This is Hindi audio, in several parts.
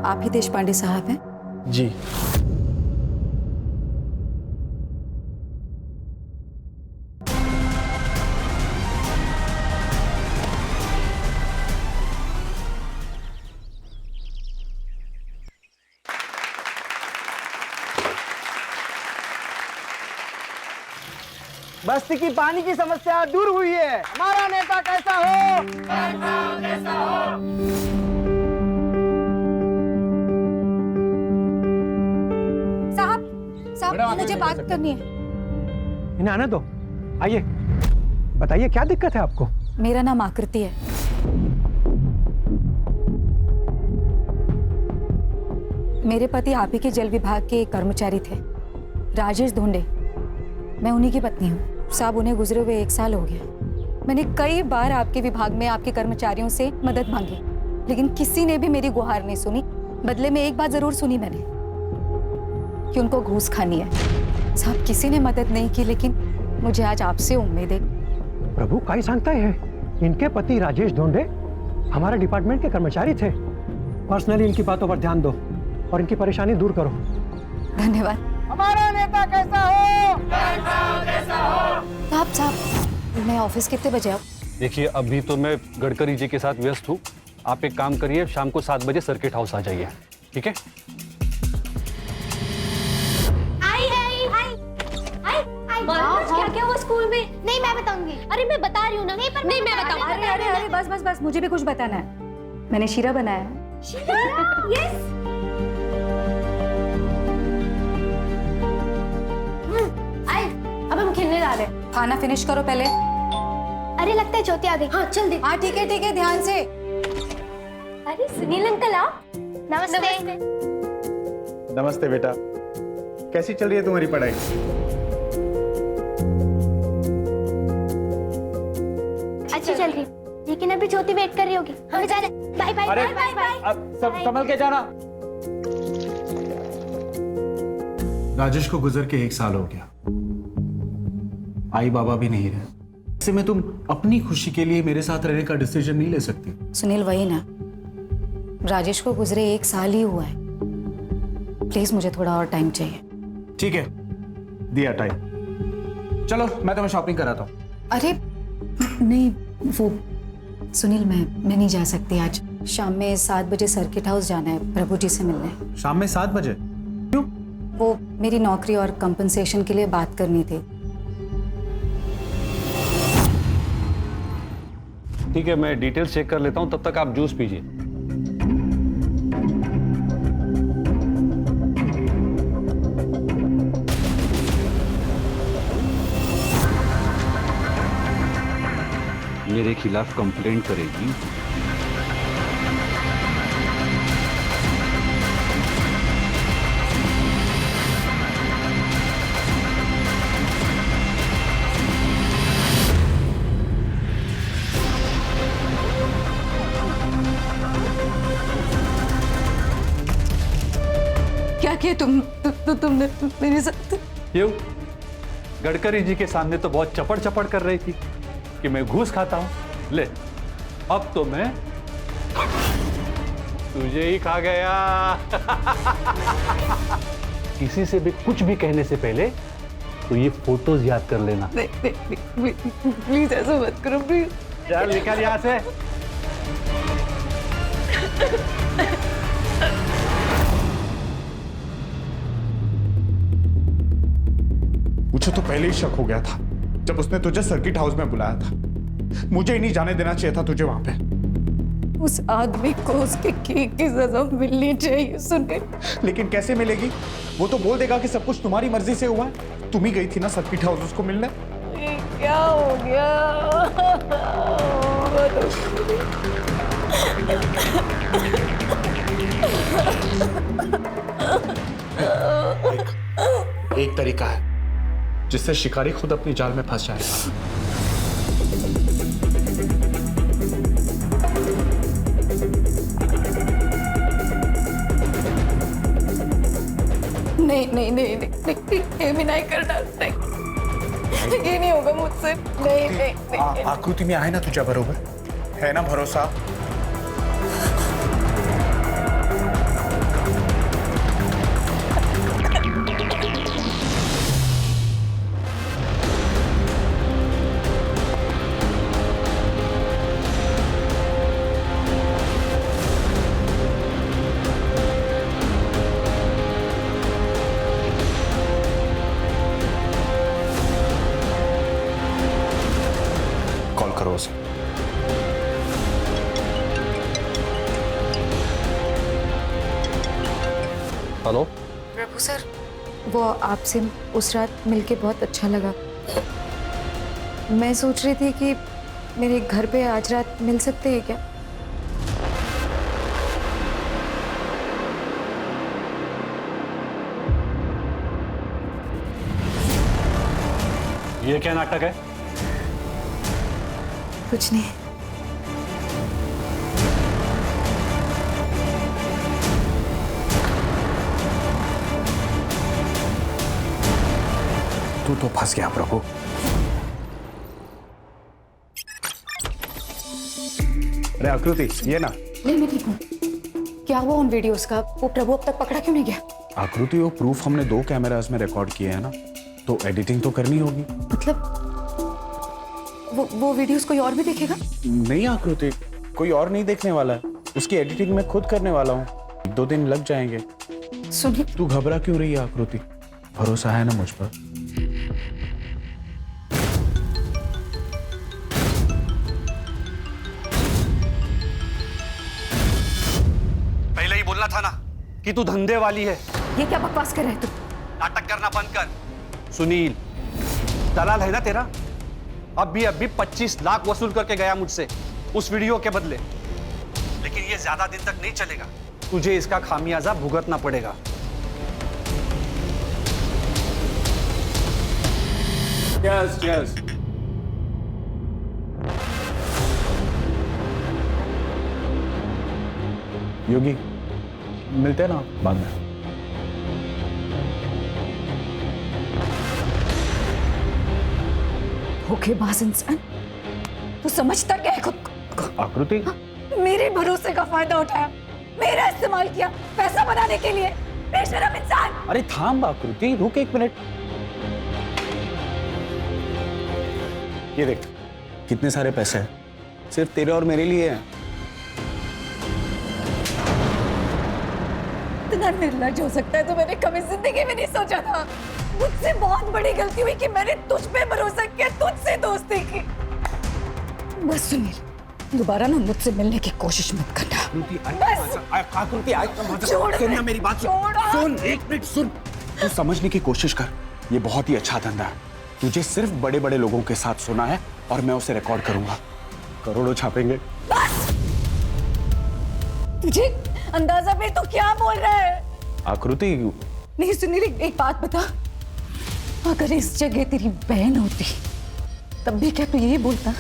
आप ही देशपांडे साहब हैं? जी। बस्ती की पानी की समस्या दूर हुई है। हमारा नेता कैसा हो? कैसा हो? साहब मुझे बात करनी है। इन्हें आने दो। आइए, बताइए क्या दिक्कत है आपको? मेरा नाम आकृति है। मेरे पति आप ही के जल विभाग के कर्मचारी थे, राजेश धोंडे। मैं उन्हीं की पत्नी हूँ। साहब, उन्हें गुजरे हुए 1 साल हो गया। मैंने कई बार आपके विभाग में आपके कर्मचारियों से मदद मांगी, लेकिन किसी ने भी मेरी गुहार नहीं सुनी। बदले में एक बात जरूर सुनी मैंने कि उनको घूस खानी है। साहब, किसी ने मदद नहीं की, लेकिन मुझे आज आपसे उम्मीद है। प्रभु, काई सांगता है? इनके पति राजेश धोंडे हमारे डिपार्टमेंट के कर्मचारी थे। पर्सनली इनकी बातों पर ध्यान दो और इनकी परेशानी दूर करो। धन्यवाद। हमारा नेता कैसा हो? कैसा हो? साहब, मैं ऑफिस कितने बजे आऊँ? देखिए, अभी तो मैं गडकरी जी के साथ व्यस्त हूँ। आप एक काम करिए, शाम को 7 बजे सर्किट हाउस आ जाइए, ठीक है? क्या हुआ स्कूल में? नहीं, मैं बताऊंगी। अरे मैं बता रही हूँ ना। नहीं, मैं बताऊंगी। अरे बस मुझे भी कुछ बताना है। मैंने शीरा बनाया है। शीरा? यस। अब हम खेलने जा रहे हैं। खाना फिनिश करो पहले। अरे लगता है ज्योति आ गई। हाँ चल दे। हाँ ठीक है, ध्यान से। अरे सुनील अंकल आओ। नमस्ते। नमस्ते बेटा, कैसी चल रही है तुम्हारी पढ़ाई? अच्छी चल रही, लेकिन अभी ज्योति वेट कर रही होगी। हमें जाना। Bye bye bye bye. अब सब संभल के जाना। राजेश को गुजर के 1 साल हो गया। आई बाबा भी नहीं रहे। ऐसे में तुम अपनी खुशी के लिए मेरे साथ रहने का डिसीजन नहीं ले सकती। सुनील, वही ना, राजेश को गुजरे 1 साल ही हुआ है। प्लीज मुझे थोड़ा और टाइम चाहिए। ठीक है, दिया टाइम। चलो मैं तुम्हें शॉपिंग कराता हूँ। अरे नहीं, वो सुनील, मैं नहीं जा सकती आज। शाम में 7 बजे सर्किट हाउस जाना है प्रभु जी से मिलने। शाम में 7 बजे? क्यों? वो मेरी नौकरी और कंपनसेशन के लिए बात करनी थी। ठीक है, मैं डिटेल्स चेक कर लेता हूँ, तब तक आप जूस पीजिए। मेरे खिलाफ कंप्लेंट करेगी। क्या किया तुमने मेरे साथ? क्यों? गडकरी जी के सामने तो बहुत चपड़ चपड़ कर रही थी कि मैं घूस खाता हूं। ले, अब तो मैं तुझे ही खा गया। किसी से भी कुछ भी कहने से पहले तो ये फोटोज याद कर लेना। नहीं, प्लीज ऐसा मत करो, प्लीज। चल निकल यहाँ से। मुझे तो पहले ही शक हो गया था जब उसने तुझे सर्किट हाउस में बुलाया था। मुझे ही नहीं जाने देना चाहिए था तुझे वहां पे। उस आदमी को उसके केक की सजा मिलनी चाहिए सुनील। लेकिन कैसे मिलेगी? वो तो बोल देगा कि सब कुछ तुम्हारी मर्जी से हुआ है। तुम ही गई थी ना सर्किट हाउस उसको मिलने। ये क्या हो गया? एक तरीका है जिससे शिकारी खुद अपनी जाल में फंस जाएगा। नहीं, ये भी नहीं करना। ये नहीं होगा मुझसे। नहीं। आकृति में आए ना तुझे बरोबर है ना भरोसा? से। हेलो। प्रभु सर, वो आपसे उस रात मिलके बहुत अच्छा लगा। मैं सोच रही थी कि मेरे घर पे आज रात मिल सकते हैं क्या? ये क्या नाटक है? कुछ नहीं। तू तो फंस गया प्रभु। अरे आकृति, ये ना। नहीं, मैं ठीक हूँ। क्या हुआ उन वीडियोस का? वो प्रभु अब तक पकड़ा क्यों नहीं गया? आकृति, वो प्रूफ हमने 2 कैमरास में रिकॉर्ड किए हैं ना, तो एडिटिंग तो करनी होगी। मतलब वो वीडियोस कोई और भी देखेगा? नहीं आकृति, कोई और नहीं देखने वाला है। उसकी एडिटिंग मैं खुद करने वाला हूँ। 1-2 दिन लग जाएंगे। सुनिए, तू घबरा क्यों रही है आकृति? भरोसा है ना मुझ पर? पहले ही बोलना था ना कि तू धंधे वाली है। ये क्या बकवास कर रहे हैं तुम? नाटक करना बंद कर। सुनील दलाल है ना तेरा? अभी 25 लाख वसूल करके गया मुझसे उस वीडियो के बदले। लेकिन ये ज्यादा दिन तक नहीं चलेगा। तुझे इसका खामियाजा भुगतना पड़ेगा। Yes yes. योगी, मिलते हैं ना बाद में। धोखेबाज इंसान, तू समझता क्या है खुद को? आकृति, मेरे भरोसे का फायदा उठाया, मेरा इस्तेमाल किया पैसा बनाने के लिए। बेशरम इंसान। अरे थाम आकृति, रुक 1 मिनट। ये देख, कितने सारे पैसे हैं, सिर्फ तेरे और मेरे लिए हैं। इतना निर्लज हो सकता है तो मैंने कभी जिंदगी में नहीं सोचा था। मुझसे बहुत बड़ी गलती हुई कि मैंने तुझ पे भरोसा किया, तुझसे दोस्ती की। बस सुनील, दोबारा ना मुझसे मिलने की कोशिश मत करना। आकृति, छोड़ मेरी बात छोड़। सुन, 1 मिनट सुन। तू समझने की कोशिश कर। ये बहुत ही अच्छा धंधा है। तुझे सिर्फ बड़े बड़े लोगों के साथ सुना है और मैं उसे रिकॉर्ड करूंगा। करोड़ों छापेंगे। बस! तुझे अंदाजा भी तो क्या बोल रहा है? आकृति, नहीं सुनील, एक बात बता। अगर इस जगह तेरी बहन होती तब भी क्या तू यही बोलता?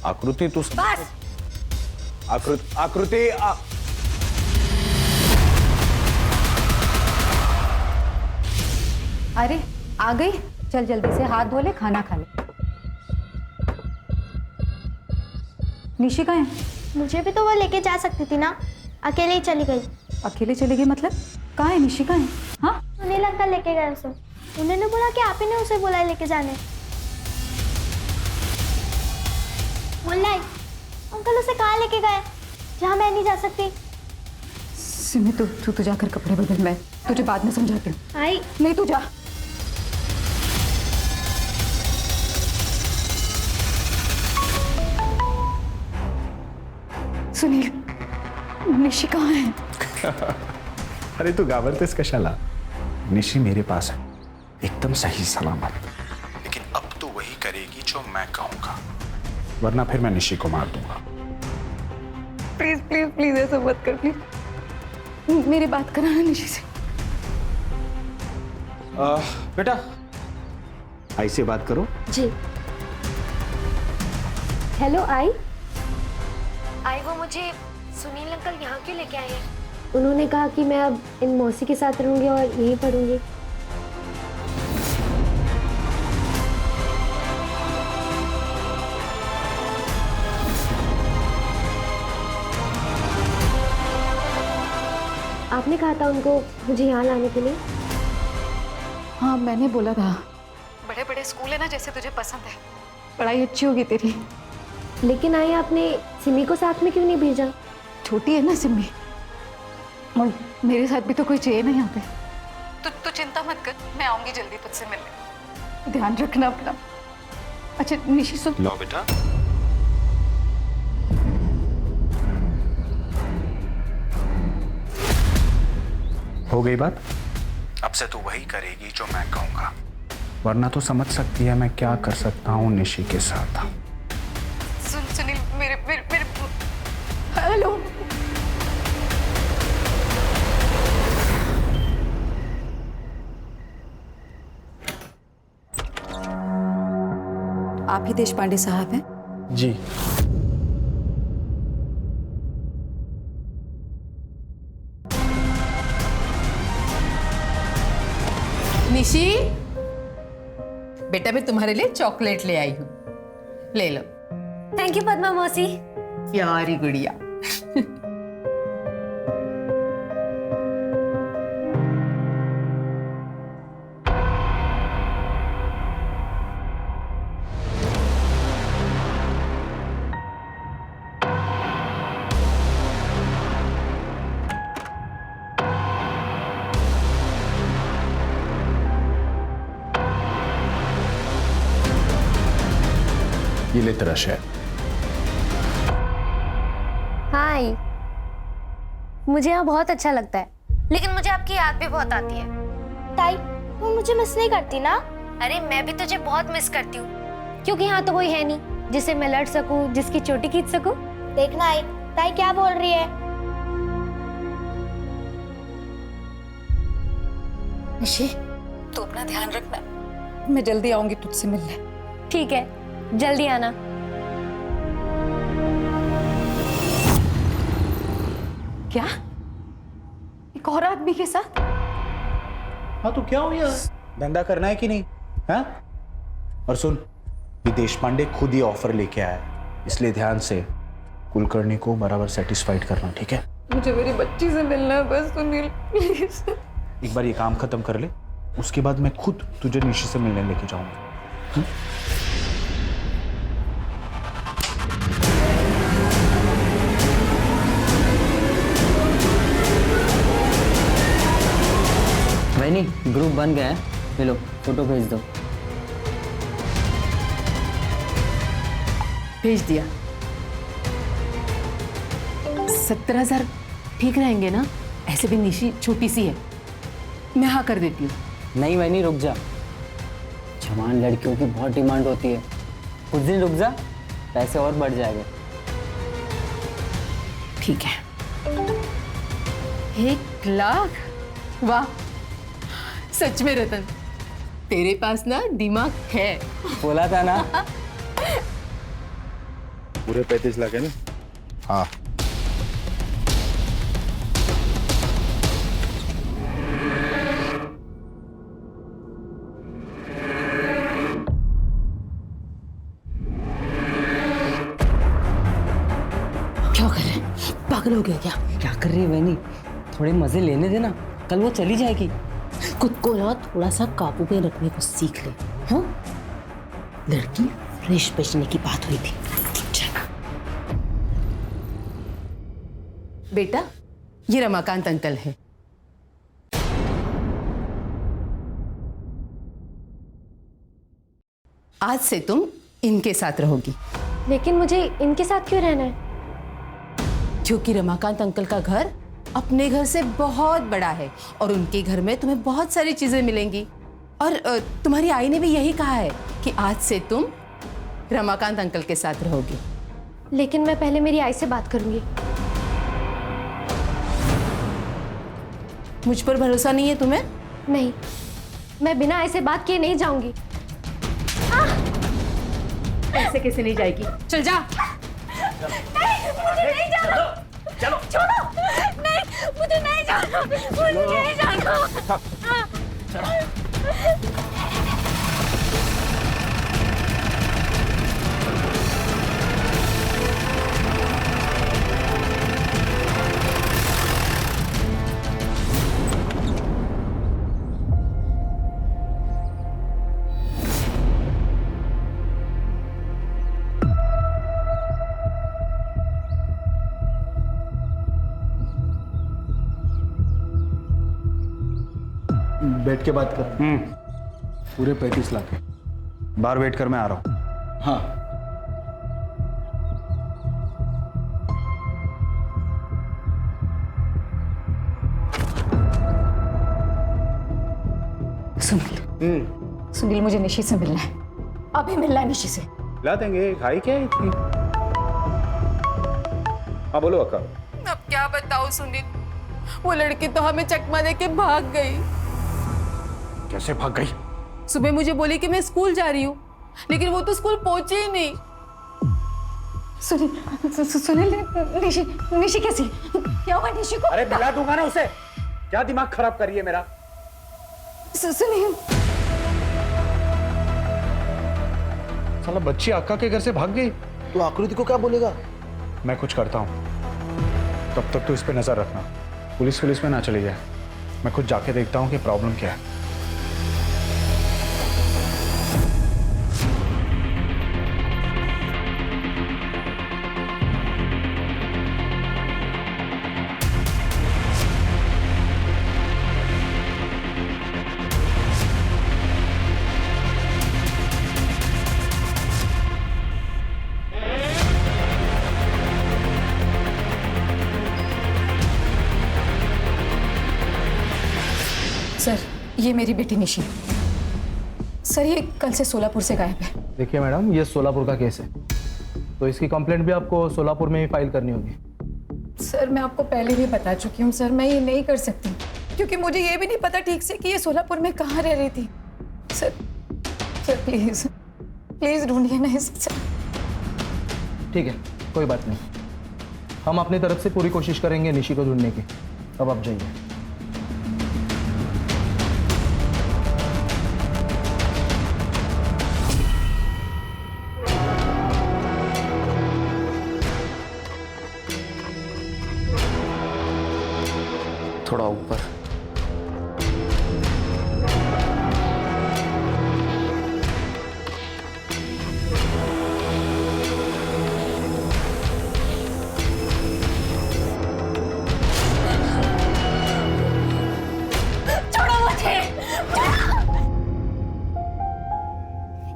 आकृति तू बस! आकृति अरे आ गई, चल जल्दी से हाथ धो ले, खाना खा ले। निशी कहाँ है? मुझे भी तो वो लेके जा सकती थी ना, अकेले ही चली गई। अकेले चली गई मतलब? कहाँ है निशी, कहाँ है? हाँ, सुनील अंकल लेके गए उसे। उन्होंने बोला कि आप ही ने उसे बोला है लेके जाने। बोल रहा है अंकल उसे कहाँ लेके गए जहाँ मैं नहीं जा सकती। सिमी तू जाकर कपड़े बदल, मैं तुझे बाद में समझाती हूँ। आई नहीं तू जा। सुनील, निशी कहाँ है? अरे तू घाबरतेस कशाला? निशी मेरे पास है, एकदम सही सलामत। लेकिन अब तो वही करेगी जो मैं कहूंगा, वरना फिर मैं निशी को मार दूंगा। प्लीज प्लीज प्लीज ऐसा मत कर, प्लीज। मेरी बात कराना निशी से। बेटा, ऐसे बात करो। जी। हेलो आई वो मुझे सुनील अंकल यहाँ क्यों लेके आए हैं? उन्होंने कहा कि मैं अब इन मौसी के साथ रहूंगी और यहीं पढ़ूंगी। आपने कहा था उनको मुझे यहाँ लाने के लिए। हाँ, मैंने बोला था। बड़े बड़े स्कूल है ना जैसे तुझे पसंद है, पढ़ाई अच्छी होगी तेरी। लेकिन आई आपने सिमी को साथ में क्यों नहीं भेजा? छोटी है ना सिमी, और मेरे साथ भी तो कोई चाहिए ना यहाँ पे। तू चिंता मत कर, मैं आऊंगी जल्दी तुझसे मिलने। ध्यान रखना अपना। अच्छा निशी सुन। लो बेटा। हो गई बात? अब से तू वही करेगी जो मैं कहूंगा, वरना तो समझ सकती है मैं क्या कर सकता हूँ निशी के साथ। सुनील, मेरे मेरे मेरे हेलो। आप ही देश पांडे साहब हैं? जी। निशी, बेटा मैं तुम्हारे लिए चॉकलेट ले आई हूँ, ले लो। थैंक यू पद्मा मौसी। प्यारी गुड़िया। ये ले तेरा शेयर। हाय, मुझे यहाँ बहुत अच्छा लगता है, लेकिन मुझे आपकी याद भी बहुत आती है। ताई, तुम मुझे मिस नहीं करती ना? अरे मैं भी तुझे बहुत मिस करती हूँ, क्योंकि यहाँ तो कोई है नहीं जिससे मैं लड़ सकूँ, जिसकी चोटी खींच सकूँ। देखना आई, ताई क्या बोल रही है? निशी, तू अपना ध्यान रखना, मैं जल्दी आऊंगी तुझसे मिलने। ठीक है, जल्दी आना। क्या? एक और आदमी के साथ? हाँ तो क्या हो गया? धंधा करना है कि नहीं? हाँ? और सुन, ये देशपांडे खुद ही ऑफर लेके आया है, इसलिए ध्यान से कुलकर्णी को बराबर सेटिस्फाइड करना, ठीक है? मुझे मेरी बच्ची से मिलना है बस, सुनील प्लीज। एक बार ये काम खत्म कर ले, उसके बाद मैं खुद तुझे निशी से मिलने लेके जाऊंगा। वैनी, ग्रुप बन गया है, ले लो फोटो भेज दो। भेज दिया। 17,000 ठीक रहेंगे ना? ऐसे भी निशी छोटी सी है, मैं हाँ कर देती हूँ। नहीं वैनी, रुक जा, जवान लड़कियों की बहुत डिमांड होती है, कुछ दिन रुक जा, पैसे और बढ़ जाएंगे। ठीक है। 1 लाख? वाह, सच में रतन, तेरे पास ना दिमाग है। बोला था ना। पूरे 35 लाख है ना? हाँ। क्या कर रहे हैं? पागल हो गया क्या? क्या कर रही है वैनी? थोड़े मजे लेने देना, कल वो चली जाएगी। खुद को ना थोड़ा सा काबू में रखने को सीख ले। हाँ, लड़की फ्रेश बचने की बात हुई थी। बेटा, ये रमाकांत अंकल है। आज से तुम इनके साथ रहोगी। लेकिन मुझे इनके साथ क्यों रहना है? क्योंकि रमाकांत अंकल का घर अपने घर से बहुत बड़ा है और उनके घर में तुम्हें बहुत सारी चीजें मिलेंगी। और तुम्हारी आई ने भी यही कहा है कि आज से तुम रमाकांत अंकल के साथ रहोगी। लेकिन मैं पहले मेरी आई से बात करूंगी। मुझ पर भरोसा नहीं है तुम्हें? नहीं, मैं बिना आई से बात किए नहीं जाऊंगी। ऐसे कैसे नहीं जाएगी? चल जा। नहीं, मुझे नहीं जाना। चलो, छोड़ो। नहीं, मुझे नहीं जाना। मुझे नहीं जाना। बैठ के बात कर। पूरे 35 लाख है। बाहर वेट कर, मैं आ रहा हूँ। हाँ। सुनील, सुनील मुझे निशी से मिलना है, अभी मिलना है निशी से। ला देंगे, खाई क्या है इतनी? हाँ बोलो अक्का। अब क्या बताऊं सुनील, वो लड़की तो हमें चकमा दे के भाग गई। कैसे भाग गई? सुबह मुझे बोली कि मैं स्कूल जा रही हूँ, लेकिन वो तो स्कूल पहुंची ही नहीं। सुनील, सुनील, निशी, निशी कैसी? क्या हुआ निशी को? अरे मिला दूंगा ना उसे। क्या दिमाग खराब कर रही है मेरा? सुनील, साला बच्ची अक्का के घर से भाग गई। तो आकृति को क्या बोलेगा? मैं कुछ करता हूँ, तब तक तो इस पे नजर रखना। पुलिस में ना चली जाए। मैं खुद जाके देखता हूँ कि प्रॉब्लम क्या है। सर ये मेरी बेटी निशी। सर ये कल से सोलापुर से गायब है। देखिए मैडम, ये सोलापुर का केस है, तो इसकी कंप्लेंट भी आपको सोलापुर में ही फाइल करनी होगी। सर मैं आपको पहले भी बता चुकी हूँ सर, मैं ये नहीं कर सकती क्योंकि मुझे ये भी नहीं पता ठीक से कि ये सोलापुर में कहाँ रह रही थी। सर सर प्लीज प्लीज ढूंढिए ना इसे सर। ठीक है, कोई बात नहीं, हम अपनी तरफ से पूरी कोशिश करेंगे निशी को ढूंढने की। अब आप जाइए। थोड़ा ऊपर।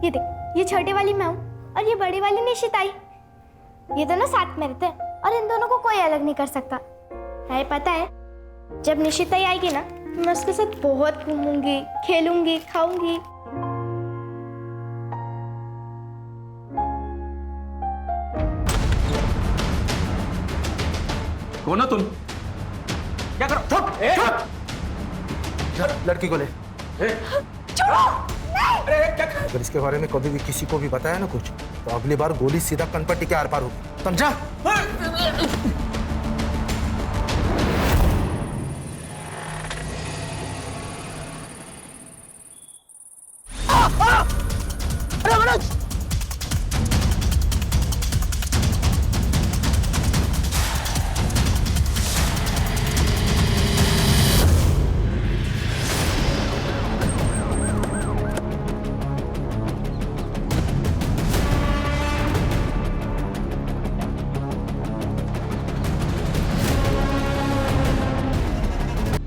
ये देख, ये छोटे वाली मैं हूँ और ये बड़ी वाली निशिताई। ये दोनों साथ में रहते हैं और इन दोनों को कोई अलग नहीं कर सकता है। पता है, जब निशिताई आएगी ना, मैं उसके साथ बहुत घूमूंगी, खेलूंगी, खाऊंगी। कौन हो तुम? क्या करो? चुप! लड़की को ले। अगर इसके बारे में कभी भी किसी को भी बताया ना कुछ, तो अगली बार गोली सीधा कनपट्टी के आर पार होगी, समझा?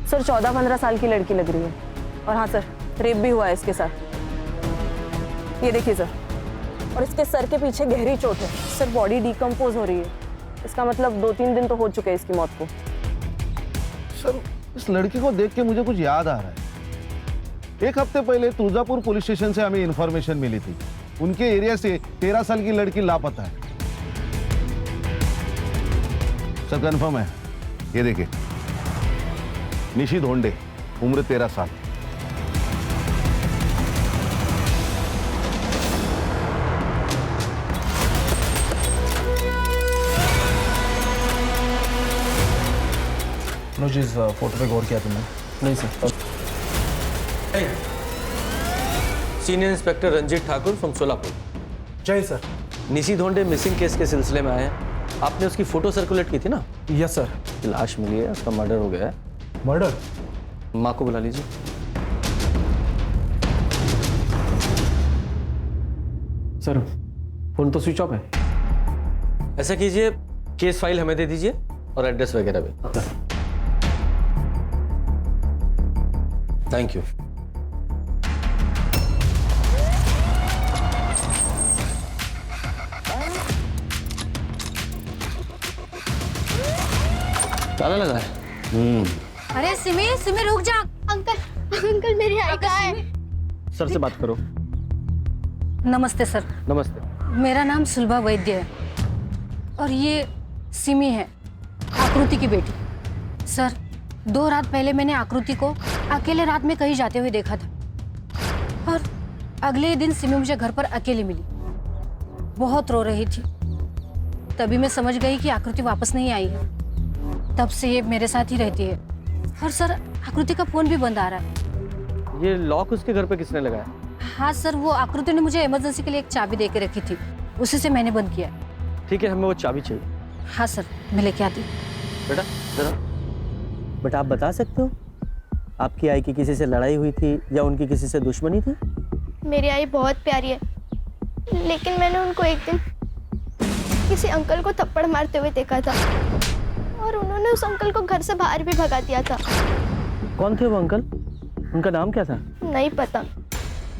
सर 14-15 साल की लड़की लग रही है, और हाँ सर, रेप भी हुआ है इसके साथ। ये देखिए सर, और इसके सर के पीछे गहरी चोट है सर, बॉडी डिकम्पोज हो रही है। इसका मतलब 2-3 दिन तो हो चुके हैं इसकी मौत को। सर इस लड़की को देख के मुझे कुछ याद आ रहा है। 1 हफ्ते पहले तुळजापुर पुलिस स्टेशन से हमें इंफॉर्मेशन मिली थी, उनके एरिया से 13 साल की लड़की लापता है। सर कंफर्म है, ये देखिए, निशी धोंडे, उम्र 13 साल। अनुज, इस फोटो पे गौर किया तुमने? नहीं sir. Senior inspector Ranjit Thakur from Solapur. जय सर। निशी धोंडे मिसिंग केस के सिलसिले में आए हैं। आपने उसकी फोटो सर्कुलेट की थी ना? Yes sir. लाश मिली है, उसका मर्डर हो गया है। मर्डर? माँ को बुला लीजिए। सर फोन तो स्विच ऑफ है। ऐसा कीजिए, केस फाइल हमें दे दीजिए और एड्रेस वगैरह भी। Thank you. ताला लगा है। अरे सिमी, सिमी रुक जा। अंकल, अंकल मेरी आई कहाँ है? सर से बात करो। नमस्ते सर। नमस्ते। मेरा नाम सुलभा वैद्य है और ये सिमी है, आकृति की बेटी। सर 2 रात पहले मैंने आकृति को अकेले रात में कहीं जाते हुए देखा था और अगले ही दिन सिमी मुझे घर पर अकेली मिली। बहुत रो रही थी। तभी मैं समझ गई कि आकृति वापस नहीं आई है। तब से ये मेरे साथ ही रहती है। और सर आकृति का फोन भी बंद आ रहा है। ये लॉक उसके घर पे किसने लगाया? हाँ सर, वो आकृति ने मुझे इमरजेंसी के लिए एक चाबी दे के रखी थी, उसी से मैंने बंद किया। ठीक है, हमें वो चाबी चाहिए। हाँ सर, मैं लेके आती। बेटा जरा। बेटा आप बता सकते हो आपकी आई की किसी से लड़ाई हुई थी या उनकी किसी से दुश्मनी थी? मेरी आई बहुत प्यारी है, लेकिन मैंने उनको एक दिन किसी अंकल को थप्पड़ मारते हुए देखा था और उन्होंने उस अंकल को घर से बाहर भी भगा दिया था। कौन थे वो अंकल? उनका नाम क्या था? नहीं पता,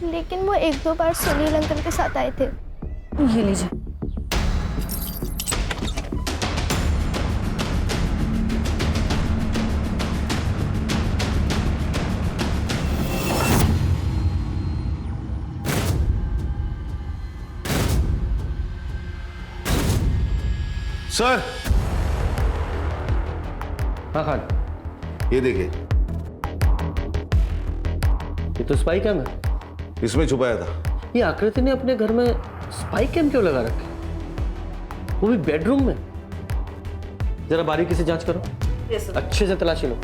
लेकिन वो 1-2 बार सुनील अंकल के साथ आए थे। ये लीजिए। सर। हाँ खान, ये देखिए, ये तो स्पाई कैम है। इसमें छुपाया था। ये आकृति ने अपने घर में स्पाई कैम क्यों लगा रखे, वो भी बेडरूम में? जरा बारीकी से जांच करो। Yes sir. अच्छे से तलाशी लो।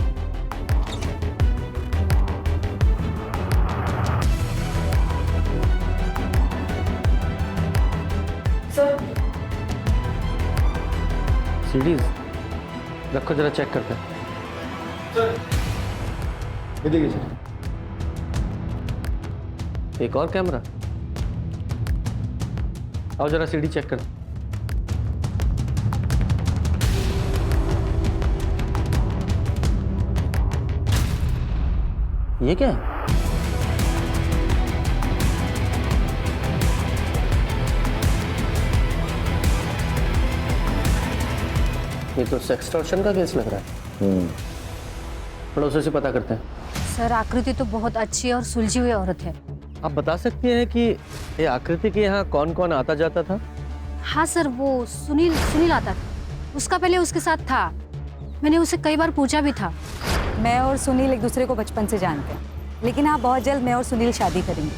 सर सीडीज रखो, जरा चेक करते हैं। ये देखिए सर, एक और कैमरा। आओ जरा सीडी चेक करो। ये क्या है? ये तो सेक्सटॉर्शन का केस लग रहा है। पड़ोसी से पता करते हैं। सर आकृति तो बहुत अच्छी और सुलझी हुई औरत है। आप बता सकती हैं कि ये आकृति के यहाँ कौन कौन आता जाता था? हाँ सर, वो सुनील आता था। उसका पहले उसके साथ था। मैंने उसे कई बार पूछा भी था। मैं और सुनील एक दूसरे को बचपन से जानते हैं, लेकिन हाँ बहुत जल्द मैं और सुनील शादी करेंगे।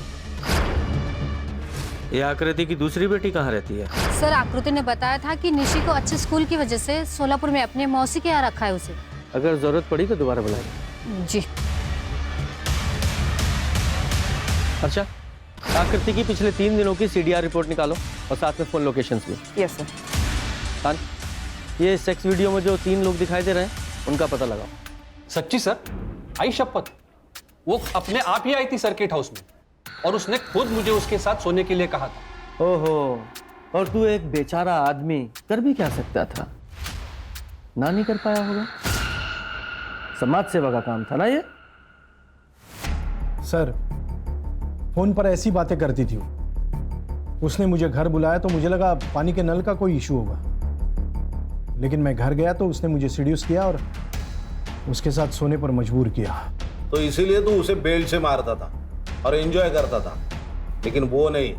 ये आकृति की दूसरी बेटी कहाँ रहती है? सर आकृति ने बताया था कि निशी को अच्छे स्कूल की वजह से सोलापुर में अपने मौसी के यहाँ रखा है उसे। अगर जरूरत पड़ी तो दोबारा बुलाएंगे। जी। अच्छा, आकृति की पिछले 3 दिनों की CDR रिपोर्ट निकालो और साथ में फोन लोकेशंस भी। Yes sir. खान, ये सेक्स वीडियो में जो 3 लोग दिखाई दे रहे हैं उनका पता लगाओ। सच्ची सर? आई शपथ, वो अपने आप ही आई थी सर्किट हाउस में और उसने खुद मुझे उसके साथ सोने के लिए कहा था। ओहो, और तू एक बेचारा आदमी कर भी क्या सकता था? ना नहीं कर पाया होगा। समाज सेवा का काम था ना ये। सर फोन पर ऐसी बातें करती थी वो। उसने मुझे घर बुलाया तो मुझे लगा पानी के नल का कोई इशू होगा, लेकिन मैं घर गया तो उसने मुझे सीड्यूस किया और उसके साथ सोने पर मजबूर किया। तो इसीलिए तू उसे बेल्ट से मारता था और एंजॉय करता था, लेकिन वो नहीं।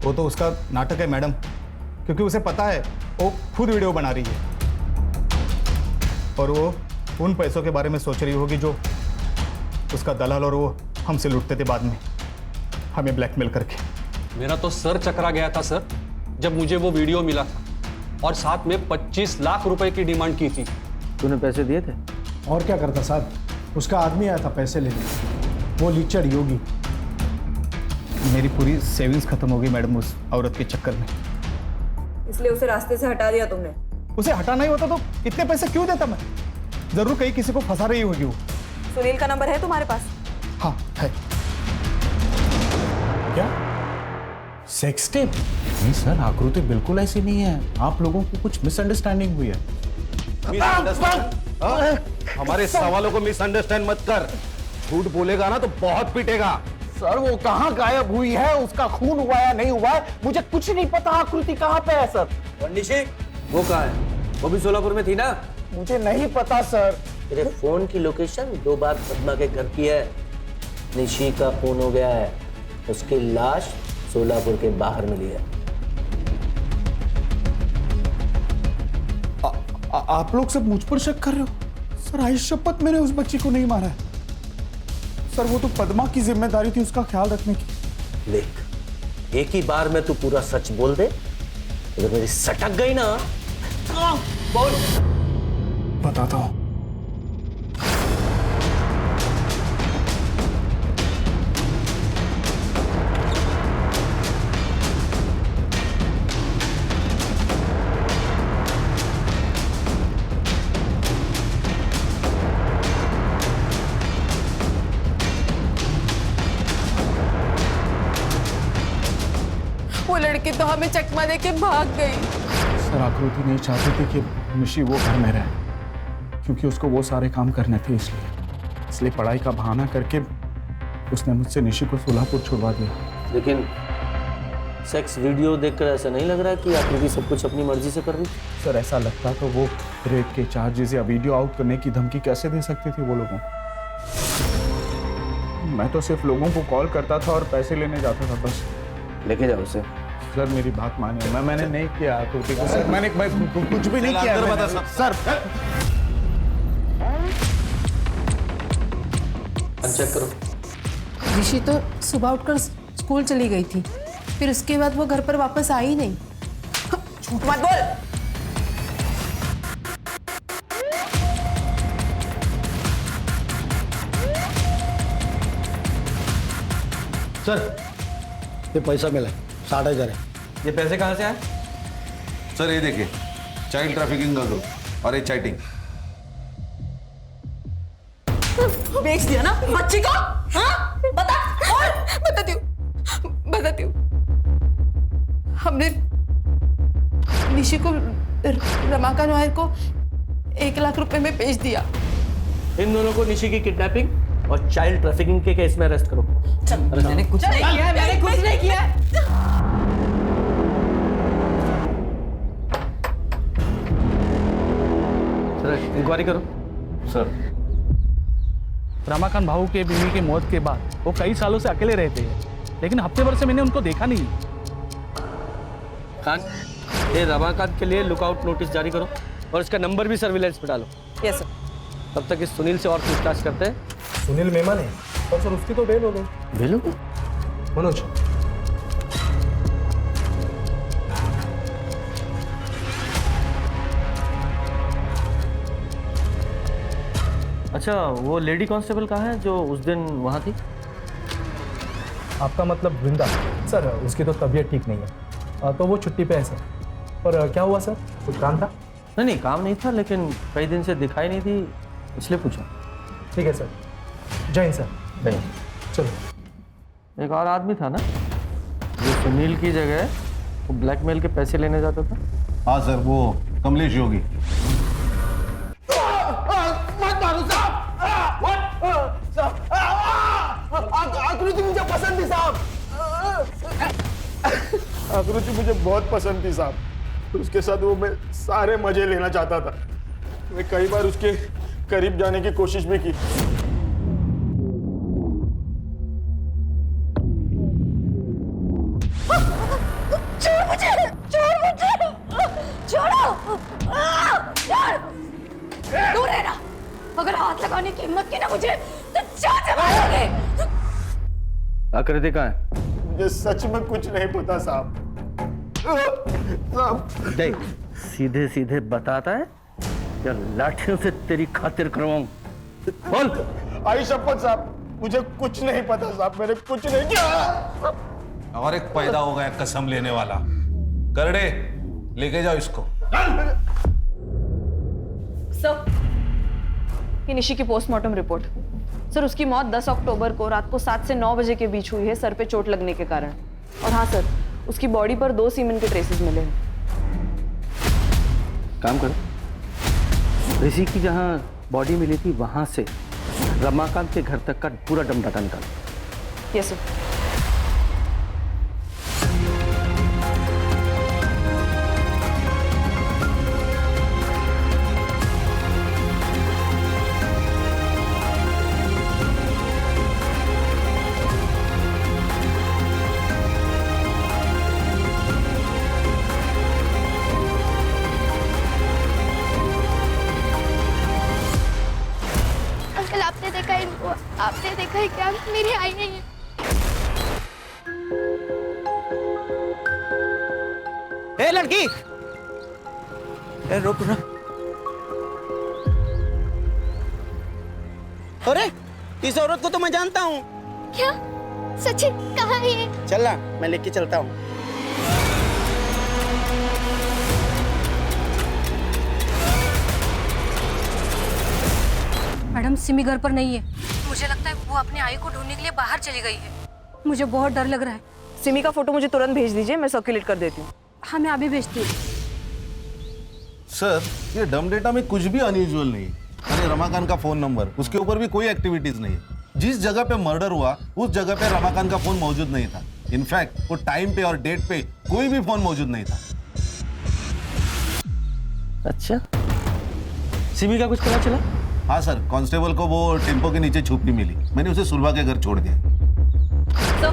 वो तो उसका नाटक है मैडम, क्योंकि उसे पता है वो खुद वीडियो बना रही है और वो उन पैसों के बारे में सोच रही होगी जो उसका दलाल और वो हमसे लूटते थे बाद में, हमें ब्लैकमेल करके। मेरा तो सर चकरा गया था सर जब मुझे वो वीडियो मिला था और साथ में 25 लाख रुपए की डिमांड की थी। तूने पैसे दिए थे? और क्या करता साहब, उसका आदमी आया था पैसे लेने, वो लीचड़ योगी। मेरी पूरी सेविंग्स खत्म हो गई मैडम उस औरत के चक्कर में। इसलिए उसे रास्ते से हटा दिया तुमने? उसे हटाना ही होता तो इतने पैसे क्यों देता मैं? जरूर कहीं किसी को फंसा रही होगी वो। सुनील का नंबर है तुम्हारे पास? हाँ है। क्या सेक्स टेप? नहीं सर, आकृति बिल्कुल ऐसी नहीं है। आप लोगों को कुछ मिसअंडरस्टैंडिंग हुई है। हमारे सवालों को मिसअंडरस्टैंड मत कर। झूठ बोलेगा ना तो बहुत पीटेगा। सर वो कहाँ गायब हुई है, उसका खून हुआ या नहीं हुआ है, मुझे कुछ नहीं पता। आकृति कहाँ पे है सर? और निशी वो कहाँ है? वो भी सोलापुर में थी ना? मुझे नहीं पता सर। तेरे फोन की लोकेशन 2 बार पद्मा के घर की है। निशी का फोन हो गया है, उसकी लाश सोलापुर के बाहर मिली है। आप लोग सब मुझ पर शक कर रहे हो? सर आई शपथ मैंने उस बच्ची को नहीं मारा है। सर वो तो पद्मा की जिम्मेदारी थी उसका ख्याल रखने की। देख, एक ही बार में तू पूरा सच बोल दे, अगर मेरी सटक गई ना तो बोल। बताता हूं। वो लड़की तो हमें चकमा दे के भाग गई। सर आकृति नहीं चाहती थी कि निशी वो घर में रहे, क्योंकि उसको वो सारे काम करने थे। इसलिए पढ़ाई का बहाना करके उसने मुझसे निशी को सोलापुर छुड़वा दिया। लेकिन सेक्स वीडियो देखकर ऐसा नहीं लग रहा कि आकृति सब कुछ अपनी मर्जी से कर रही? सर ऐसा लगता तो वो रेप के चार्जेस या वीडियो आउट करने की धमकी कैसे दे सकती थी वो लोगों को? मैं तो सिर्फ लोगों को कॉल करता था और पैसे लेने जाता था बस। लेके जाओ उसे। सर मेरी बात मानिए, मैंने नहीं किया आकृति को। सर मैंने कुछ भी नहीं किया। सर चेक करो। ऋषि तो सुबह उठकर स्कूल चली गई थी, फिर उसके बाद वो घर पर वापस आई ही नहीं। झूठ मत बोल। सर ये पैसा मिला 60,000 है। ये पैसे कहाँ से आए? सर ये देखिए, चाइल्ड ट्रैफिकिंग का ग्रुप और ये चैटिंग। बेच दिया ना बच्ची को? हाँ? बताती हूँ। हमने निशी को रमाकांत नायर को 1 लाख रुपए में बेच दिया। इन दोनों को निशी की किडनैपिंग और चाइल्ड ट्रैफिकिंग के केस में अरेस्ट करो। मैंने कुछ नहीं किया है, मैंने कुछ नहीं किया है। सर इंक्वायरी करो। सर रमाकांत भाऊ के बीवी की मौत के बाद वो कई सालों से अकेले रहते हैं, लेकिन हफ्ते भर से मैंने उनको देखा नहीं। खान, ये रमाकांत के लिए लुकआउट नोटिस जारी करो और इसका नंबर भी सर्विलेंस पे डालो। Yes sir. तब तक इस सुनील से और पूछताछ करते हैं। सुनील मेमन है और सर उसकी तो बेल हो गई। बेल हो गई? मनोज अच्छा, वो लेडी कांस्टेबल कहाँ है जो उस दिन वहाँ थी? आपका मतलब वृंदा? सर उसकी तो तबीयत ठीक नहीं है, तो वो छुट्टी पे है सर। पर क्या हुआ सर, कुछ काम था? नहीं काम नहीं था, लेकिन कई दिन से दिखाई नहीं थी इसलिए पूछा। ठीक है सर, जय हिंद सर। नहीं, चलो। एक और आदमी था ना जो सुनील की जगह वो ब्लैकमेल के पैसे लेने जाता था? हाँ सर, वो कमलेश योगी। आकृति मुझे पसंद थी साहब। आकृति मुझे बहुत पसंद थी साहब। उसके साथ वो मैं सारे मजे लेना चाहता था। मैं कई बार उसके करीब जाने की कोशिश भी की। दूर रहना। अगर हाथ लगाने की हिम्मत की ना मुझे तो जान से मारोगे। आकृति कहाँ है? मुझे सच में कुछ नहीं पता साहब। देख, सीधे सीधे बताता है या लाठियों से तेरी खातिर करवाऊं? बोल। आई शपथ साहब, मुझे कुछ नहीं पता साहब, मैंने कुछ नहीं किया। और एक पैदा हो गया कसम लेने वाला। करड़े लेके जाओ इसको। सर, ये निशी की पोस्टमार्टम रिपोर्ट। सर, उसकी मौत 10 अक्टूबर को रात को 7 से 9 बजे के बीच हुई है, सर पे चोट लगने के कारण। और हाँ सर, उसकी बॉडी पर 2 सीमेन के ट्रेसेस मिले हैं। काम करो, ऋषि की जहाँ बॉडी मिली थी वहां से रमाकांत के घर तक का पूरा डम डाटा निकालो। Yes sir. आपने देखा है क्या मेरी आई नहीं है? ए लड़की, ए रुक ना। अरे इस औरत को तो मैं जानता हूँ। क्या सचिन कहाँ है ये? चल ना, मैं लेके चलता हूँ। मैडम सिमी घर पर नहीं है। मुझे लगता है वो अपने आई को ढूंढने के लिए बाहर चली गई है। मुझे बहुत डर लग रहा है। सिमी का फोटो मुझे तुरंत भेज दीजिए, मैं सर्कुलेट कर देती हूँ। हाँ मैं अभी भेजती हूँ। सर, ये डम डेटा में कुछ भी अनयूजुअल नहीं है। अरे रमाकांत का फोन नंबर, उसके ऊपर भी कोई एक्टिविटीज नहीं है। जिस जगह पे मर्डर हुआ उस जगह पे रमाकांत का फोन मौजूद नहीं था। इनफैक्ट वो टाइम पे और डेट पे कोई भी फोन मौजूद नहीं था। अच्छा, सिमी का कुछ पता चला? हाँ सर, कांस्टेबल को वो टेम्पो के नीचे छुपी मिली। मैंने उसे सुलभा के घर छोड़ दिया। तो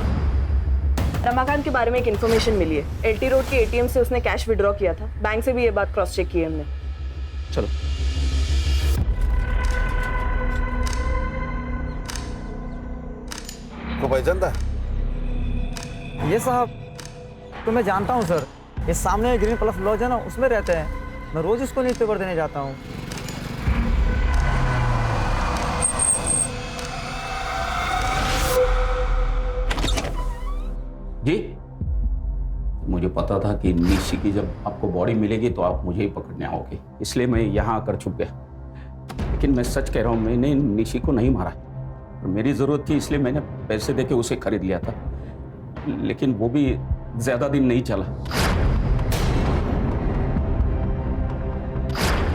रमाकांत के बारे में एक इन्फॉर्मेशन मिली है। एलटी रोड के एटीएम से उसने कैश विड्रॉ किया था। बैंक से भी ये बात क्रॉस चेक की है हमने। चलो। को पहचानता? ये साहब तो मैं जानता हूँ सर। ये सामने ग्रीन प्लस लॉज है ना, उसमें रहते हैं। मैं रोज इसको न्यूज़पेपर देने जाता हूँ। जी, मुझे पता था कि निशी की जब आपको बॉडी मिलेगी तो आप मुझे ही पकड़ने आओगे, इसलिए मैं यहाँ आकर छुप गया। लेकिन मैं सच कह रहा हूँ, मैंने निशी को नहीं मारा। मेरी जरूरत थी इसलिए मैंने पैसे देके उसे खरीद लिया था, लेकिन वो भी ज्यादा दिन नहीं चला।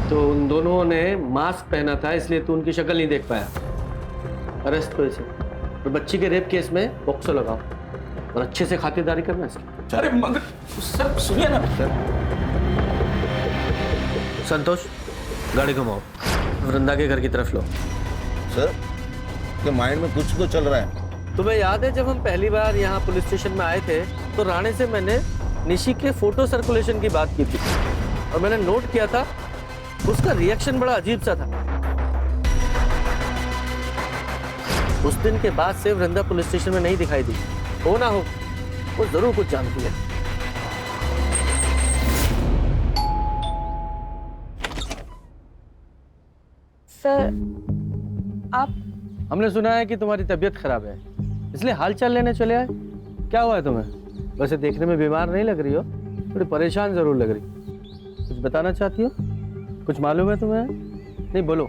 तो उन दोनों ने मास्क पहना था इसलिए तू उनकी शक्ल नहीं देख पाया। अरेस्ट करो इसे और बच्ची के रेप केस में पॉक्सो लगाओ और अच्छे से खातिरदारी करना इसकी। अरे मगर सर सुनिए ना। संतोष, गाड़ी घुमाओ, वृंदा के घर की तरफ लो। सर, के माइंड में कुछ तो चल रहा है। तुम्हें याद है जब हम पहली बार यहाँ पुलिस स्टेशन में आए थे तो राणे से मैंने निशी के फोटो सर्कुलेशन की बात की थी और मैंने नोट किया था उसका रिएक्शन बड़ा अजीब सा था। उस दिन के बाद से वृंदा पुलिस स्टेशन में नहीं दिखाई दी। हो ना हो, वो जरूर कुछ जानती है। सर, आप? हमने सुना है कि तुम्हारी तबीयत खराब है, इसलिए हालचाल लेने चले आए। क्या हुआ है तुम्हें? वैसे देखने में बीमार नहीं लग रही हो, थोड़ी परेशान जरूर लग रही। कुछ बताना चाहती हो? कुछ मालूम है तुम्हें? नहीं बोलो।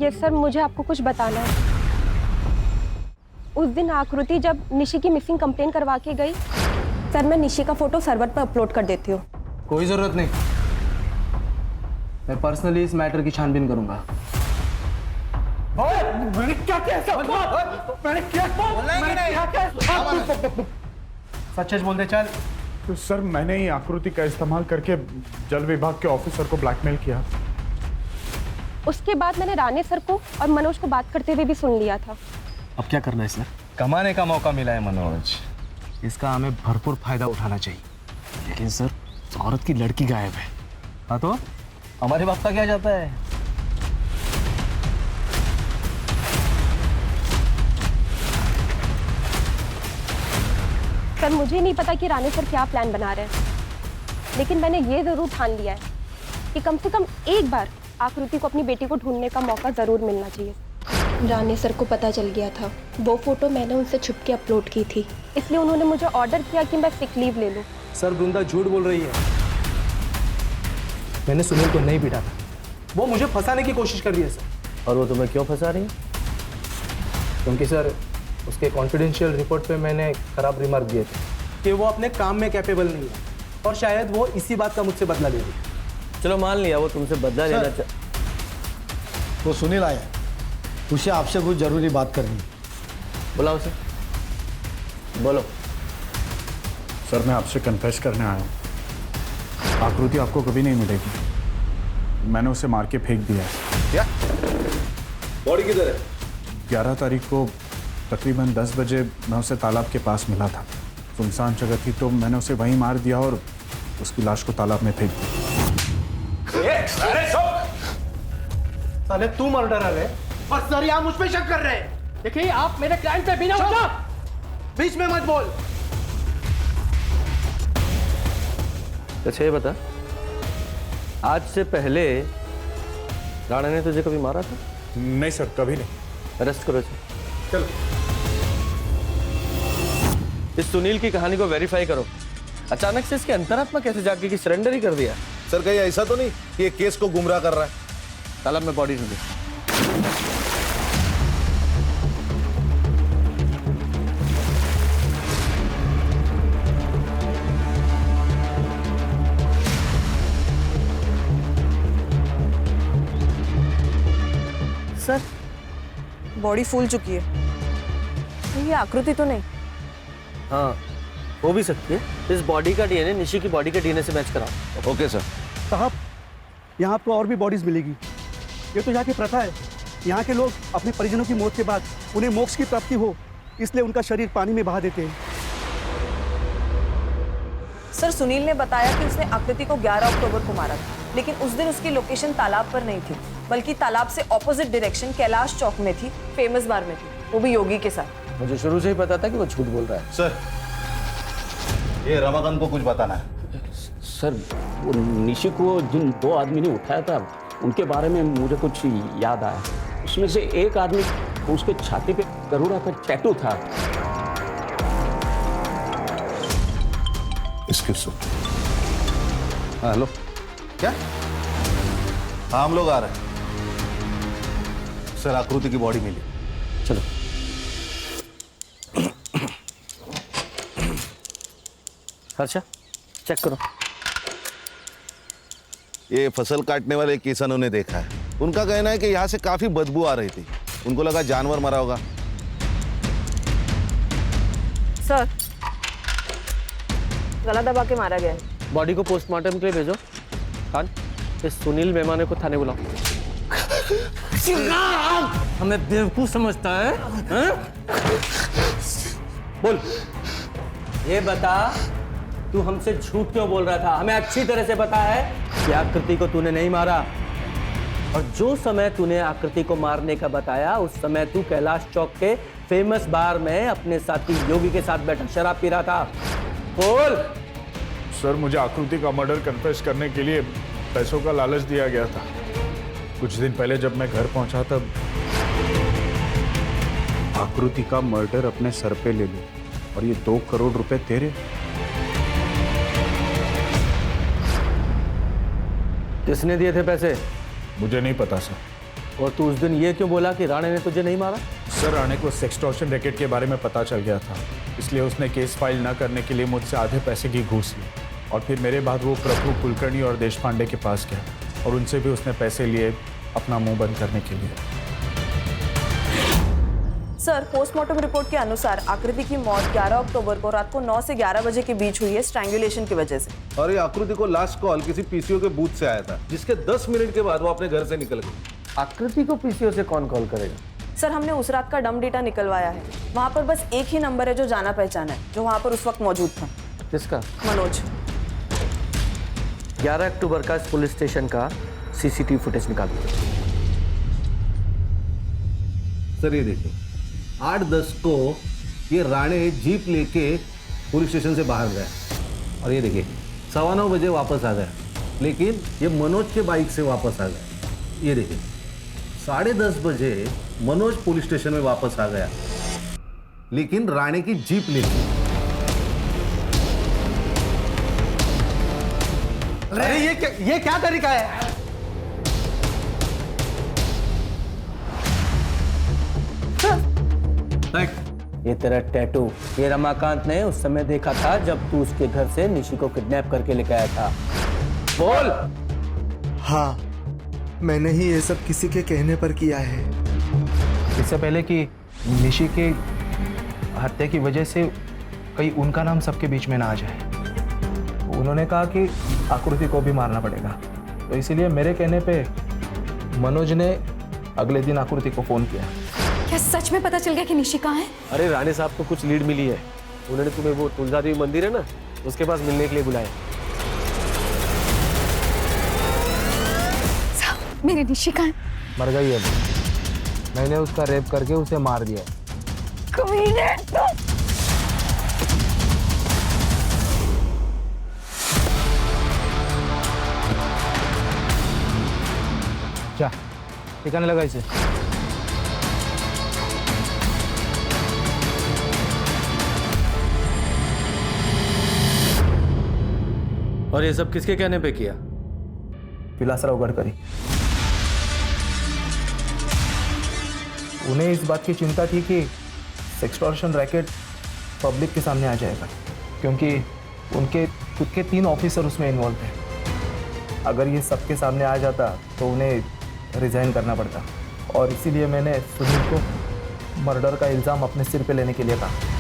यस सर, मुझे आपको कुछ बताना है। उस दिन आकृति जब निशी की मिसिंग कंप्लेन करवा के गई, सर मैं निशी का फोटो सर्वर पर अपलोड कर देती हूँ। कोई जरूरत नहीं, मैं पर्सनली इस मैटर की छानबीन करूंगा। मैंने क्या किया? मैंने क्या सच बोल दे चल। तो सर, मैंने ही आकृति का इस्तेमाल करके जल विभाग के ऑफिसर को ब्लैकमेल किया। उसके बाद मैंने राणे सर को और मनोज को बात करते हुए भी सुन लिया था। अब क्या करना है सर? कमाने का मौका मिला है मनोज, इसका हमें भरपूर फायदा उठाना चाहिए। लेकिन सर, औरत की लड़की गायब है। हाँ तो हमारे बाप का क्या जाता है? सर मुझे नहीं पता कि राणे सर क्या प्लान बना रहे हैं, लेकिन मैंने ये जरूर ठान लिया है कि कम से कम एक बार आकृति को अपनी बेटी को ढूंढने का मौका जरूर मिलना चाहिए। राणे सर को पता चल गया था, वो फोटो मैंने उनसे छुप के अपलोड की थी, इसलिए उन्होंने मुझे ऑर्डर किया कि मैं सिक लीव ले लूं। सर वृंदा झूठ बोल रही है। मैंने सुनील को नहीं पीटा था, वो मुझे फंसाने की कोशिश कर रही है सर। और वो तुम्हें क्यों फंसा रही है? क्योंकि सर उसके कॉन्फिडेंशियल रिपोर्ट पे मैंने खराब रिमार्क दिए थे कि वो अपने काम में कैपेबल नहीं है और शायद वो इसी बात का मुझसे बदला ले रही है। चलो मान लिया वो तुमसे बदला लेना तो सुनील आया, उसे आपसे कुछ जरूरी बात करनी है। बुलाओ उसे, बोलो। सर, मैं आपसे कन्फेस करने आया हूँ। आकृति आपको कभी नहीं मिलेगी। मैंने उसे मार के फेंक दिया है। क्या? बॉडी किधर है? 11 तारीख को तकरीबन 10 बजे मैं उसे तालाब के पास मिला था। सुनसान जगह थी तो मैंने उसे वहीं मार दिया और उसकी लाश को तालाब में फेंक दिया। साले तू मर्डरर है और सर यहाँ मुझ पे शक कर रहे हैं। देखिए आप मेरे क्लाइंट पे बिना बीच में मत बोल। अच्छा ये बता, आज से पहले राणा ने तुझे कभी मारा था? नहीं सर, कभी नहीं। अरेस्ट करो इसे। चल। इस सुनील की कहानी को वेरीफाई करो। अचानक से इसकी अंतरात्मा कैसे जाग गई कि सरेंडर ही कर दिया? सर कहीं ऐसा तो नहीं कि ये केस को गुमराह कर रहा है? तालाब में बॉडी ढूंढी। सर बॉडी फूल चुकी है, ये आकृति तो नहीं? हाँ हो भी सकती है। इस बॉडी का डीएनए निशी की बॉडी के डीएनए से मैच कराओ। Okay sir. साहब यहाँ आपको और भी बॉडीज मिलेगी। ये तो यहाँ की प्रथा है। यहाँ के लोग अपने परिजनों की मौत के बाद उन्हें मोक्ष की प्राप्ति हो, इसलिए उनका शरीर पानी में बहा देते हैं। सर सुनील ने बताया कि उसने आकृति को 11 अक्टूबर को मारा था, लेकिन उस दिन उसकी लोकेशन तालाब पर नहीं थी, बल्कि तालाब से ऑपोजिट डायरेक्शन कैलाश चौक में थी, फेमस बार में थी, वो भी योगी के साथ। मुझे शुरू से ही पता था कि वो झूठ बोल रहा है। सर ये रमाकांत को कुछ बताना है। सर वो निशी को जिन 2 आदमी ने उठाया था उनके बारे में मुझे कुछ याद आया। उसमें से एक आदमी उसके छाती पे गरुड़ा का टैटू था। हेलो क्या? हाँ हम लोग आ रहे हैं सर। आकृति की बॉडी मिली। चलो अच्छा चेक करो। ये फसल काटने वाले किसानों ने देखा है। उनका कहना है कि यहाँ से काफी बदबू आ रही थी। उनको लगा जानवर मरा होगा। सर गला दबा के मारा गया है। बॉडी को पोस्टमार्टम के लिए भेजो। खान इस सुनील मेहमाने को थाने बुलाओ। हमें बेवकूफ समझता है, बोल ये बता तू हमसे झूठ क्यों बोल रहा था? हमें अच्छी तरह से पता है कि आकृति को तूने नहीं मारा, और जो समय तूने आकृति को मारने का बताया उस समय तू कैलाश चौक के फेमस बार में अपने साथी योगी के साथ बैठा शराब पी रहा था। बोल। सर मुझे आकृति का मर्डर कन्फेस करने के लिए पैसों का लालच दिया गया था। कुछ दिन पहले जब मैं घर पहुंचा तब आकृति का मर्डर अपने सर पे ले ली, और ये 2 करोड़ रुपए तेरे। किसने दिए थे पैसे? मुझे नहीं पता सर। और तू उस दिन ये क्यों बोला कि राणे ने तुझे नहीं मारा? सर राणे को सेक्सटॉर्शन रैकेट के बारे में पता चल गया था, इसलिए उसने केस फाइल न करने के लिए मुझसे आधे पैसे की घूस ली, और फिर मेरे बाद वो प्रभु कुलकर्णी और देशपांडे के पास गया, और उनसे भी उसने पैसे लिए अपना मुंह बंद करने के लिए। सर पोस्टमार्टम रिपोर्ट के अनुसार आकृति की मौत 11 अक्टूबर को रात को 9 से 11 बजे के बीच हुई है, स्ट्रैंगुलेशन की वजह से। और ये आकृति को लास्ट कॉल किसी पीसीओ के बूथ से आया था, जिसके 10 मिनट के बाद वो अपने घर से निकल गई। आकृति को पीसीओ से कौन कॉल करेगा? सर हमने उस रात का डम डेटा निकलवाया है। वहाँ पर बस एक ही नंबर है जो जाना पहचाना है, जो वहाँ पर उस वक्त मौजूद था। किसका? मनोज। 11 अक्टूबर का इस पुलिस स्टेशन का सीसीटीवी फुटेज निकालिए। सर ये देखिए 8:10 को ये राणे जीप लेके पुलिस स्टेशन से बाहर गया, और ये देखिए 9:15 बजे वापस आ गया, लेकिन ये मनोज के बाइक से वापस आ गया। ये देखिए 10:30 बजे मनोज पुलिस स्टेशन में वापस आ गया, लेकिन राणे की जीप लेके। अरे ये क्या तरीका है? ये तेरा टैटू ये रमाकांत ने उस समय देखा था जब तू उसके घर से निशी को किडनैप करके लेकर आया था। बोल। हाँ मैंने ही ये सब किसी के कहने पर किया है। इससे पहले कि निशी के हत्या की वजह से कहीं उनका नाम सबके बीच में ना आ जाए, उन्होंने कहा कि आकृति को भी मारना पड़ेगा, तो इसीलिए मेरे कहने पे मनोज ने अगले दिन आकृति को फोन किया। क्या सच में पता चल गया कि निशी कहाँ है? अरे राणे साहब को कुछ लीड मिली है, उन्होंने तुम्हें वो तुलजा देवी मंदिर है ना उसके पास मिलने के लिए बुलाया। मेरी निशी कहाँ है? मर गई है, मैंने उसका रेप करके उसे मार दिया। कमीने तुम। जा ठिकाने लगा इसे। और ये सब किसके कहने पे किया? विलासराव गडकरी। उन्हें इस बात की चिंता थी कि सेक्सटॉर्शन रैकेट पब्लिक के सामने आ जाएगा, क्योंकि उनके खुद के 3 ऑफिसर उसमें इन्वॉल्व हैं। अगर ये सबके सामने आ जाता तो उन्हें रिजाइन करना पड़ता, और इसीलिए मैंने सुनील को मर्डर का इल्ज़ाम अपने सिर पे लेने के लिए कहा।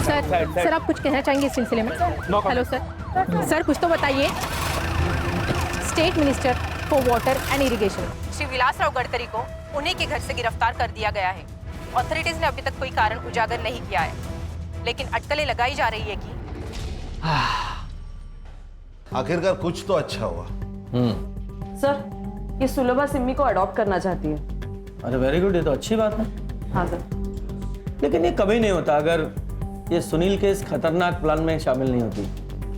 सर आप कुछ कहना चाहेंगे इस सिलसिले में? हेलो सर कुछ तो बताइए। State minister for water and irrigation Shri Vilasrao Gadkari को उन्हीं के घर से गिरफ्तार कर दिया गया है। ऑथोरिटीज ने अभी तक कोई कारण उजागर नहीं किया है, लेकिन अटकलें लगाई जा रही है कि आखिरकार कुछ तो अच्छा हुआ। सर ये सुलभा सिम्मी को अडॉप्ट करना चाहती है। अरे वेरी गुड, ये तो अच्छी बात है। हाँ सर। लेकिन ये कभी नहीं होता अगर ये सुनील के इस खतरनाक प्लान में शामिल नहीं होती।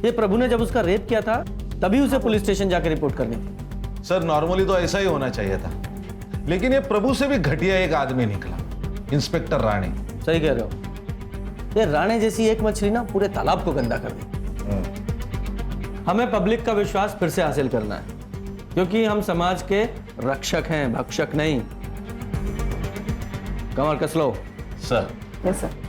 ये प्रभु ने जब उसका रेप किया था तभी उसे पुलिस स्टेशन जाकर रिपोर्ट करनी थी। सर नॉर्मली तो ऐसा ही होना चाहिए था, लेकिन ये प्रभु से भी घटिया एक आदमी निकला, इंस्पेक्टर राणे। सही कह रहे हो, ये राणे जैसी एक मछली ना पूरे तालाब को गंदा कर दी। हमें पब्लिक का विश्वास फिर से हासिल करना है, क्योंकि हम समाज के रक्षक हैं, भक्षक नहीं। कमर कस लो। सर। Yes sir.